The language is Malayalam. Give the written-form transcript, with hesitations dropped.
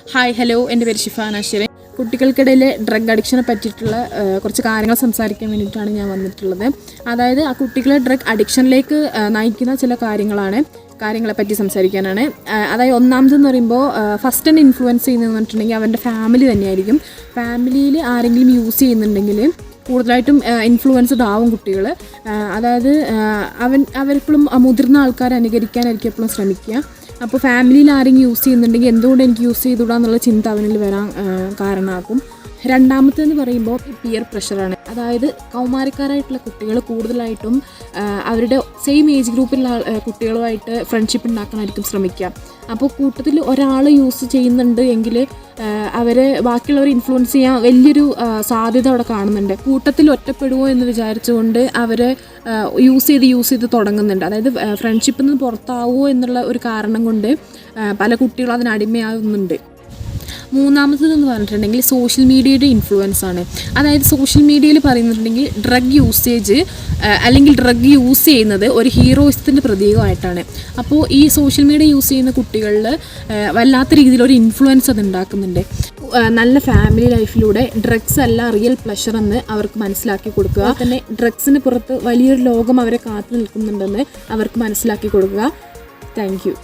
ഹായ് ഹലോ, എൻ്റെ പേര് ഷിഫാന അശ്വരൻ. കുട്ടികൾക്കിടയിൽ ഡ്രഗ് അഡിക്ഷനെ പറ്റിയിട്ടുള്ള കുറച്ച് കാര്യങ്ങൾ സംസാരിക്കാൻ വേണ്ടിയിട്ടാണ് ഞാൻ വന്നിട്ടുള്ളത്. അതായത് ആ കുട്ടികളെ ഡ്രഗ് അഡിക്ഷനിലേക്ക് നയിക്കുന്ന ചില കാര്യങ്ങളെപ്പറ്റി സംസാരിക്കാനാണ്. അതായത് ഒന്നാമതെന്ന് പറയുമ്പോൾ ഫസ്റ്റ് തന്നെ ഇൻഫ്ലുവൻസ് ചെയ്യുന്നതെന്ന് പറഞ്ഞിട്ടുണ്ടെങ്കിൽ അവൻ്റെ ഫാമിലി തന്നെയായിരിക്കും. ഫാമിലിയിൽ ആരെങ്കിലും യൂസ് ചെയ്യുന്നുണ്ടെങ്കിൽ കൂടുതലായിട്ടും ഇൻഫ്ലുവൻസ്ഡ് ആവും കുട്ടികൾ. അതായത് അവരെപ്പോഴും മുതിർന്ന ആൾക്കാരെ അനുകരിക്കാനായിരിക്കും എപ്പോഴും ശ്രമിക്കുക. അപ്പോൾ ഫാമിലിയിൽ ആരെങ്കിലും യൂസ് ചെയ്യുന്നുണ്ടെങ്കിൽ എന്തുകൊണ്ട് എനിക്ക് യൂസ് ചെയ്തുകൂടാന്നുള്ള ചിന്ത അവനിൽ വരാൻ കാരണമാക്കും. രണ്ടാമത്തേന്ന് പറയുമ്പോൾ പിയർ പ്രഷറാണ്. അതായത് കൗമാരക്കാരായിട്ടുള്ള കുട്ടികൾ കൂടുതലായിട്ടും അവരുടെ സെയിം ഏജ് ഗ്രൂപ്പിലുള്ള കുട്ടികളുമായിട്ട് ഫ്രണ്ട്ഷിപ്പ് ഉണ്ടാക്കാനായിരിക്കും ശ്രമിക്കുക. അപ്പോൾ കൂട്ടത്തിൽ ഒരാൾ യൂസ് ചെയ്യുന്നുണ്ട് എങ്കിൽ അവരെ ബാക്കിയുള്ളവർ ഇൻഫ്ലുവൻസ് ചെയ്യാൻ വലിയൊരു സാധ്യത അവിടെ കാണുന്നുണ്ട്. കൂട്ടത്തിൽ ഒറ്റപ്പെടുമോ എന്ന് വിചാരിച്ചുകൊണ്ട് അവർ യൂസ് ചെയ്ത് തുടങ്ങുന്നുണ്ട്. അതായത് ഫ്രണ്ട്ഷിപ്പിൽ നിന്ന് പുറത്താവുമോ എന്നുള്ള ഒരു കാരണം കൊണ്ട് പല കുട്ടികളും അതിന് അടിമയാകുന്നുണ്ട്. മൂന്നാമത്തേതെന്ന് പറഞ്ഞിട്ടുണ്ടെങ്കിൽ സോഷ്യൽ മീഡിയയുടെ ഇൻഫ്ലുവൻസ് ആണ്. അതായത് സോഷ്യൽ മീഡിയയിൽ പറയുന്നുണ്ടെങ്കിൽ ഡ്രഗ് യൂസേജ് അല്ലെങ്കിൽ ഡ്രഗ് യൂസ് ചെയ്യുന്നത് ഒരു ഹീറോയിസത്തിൻ്റെ പ്രതീകമായിട്ടാണ്. അപ്പോൾ ഈ സോഷ്യൽ മീഡിയ യൂസ് ചെയ്യുന്ന കുട്ടികളിൽ വല്ലാത്ത രീതിയിലൊരു ഇൻഫ്ലുവൻസ് അത് ഉണ്ടാക്കുന്നുണ്ട്. നല്ല ഫാമിലി ലൈഫിലൂടെ ഡ്രഗ്സ് അല്ല റിയൽ പ്ലഷർ എന്ന് അവർക്ക് മനസ്സിലാക്കി കൊടുക്കുക. തന്നെ ഡ്രഗ്സിന് പുറത്ത് വലിയൊരു ലോകം അവരെ കാത്തു നിൽക്കുന്നുണ്ടെന്ന് അവർക്ക് മനസ്സിലാക്കി കൊടുക്കുക. Thank you.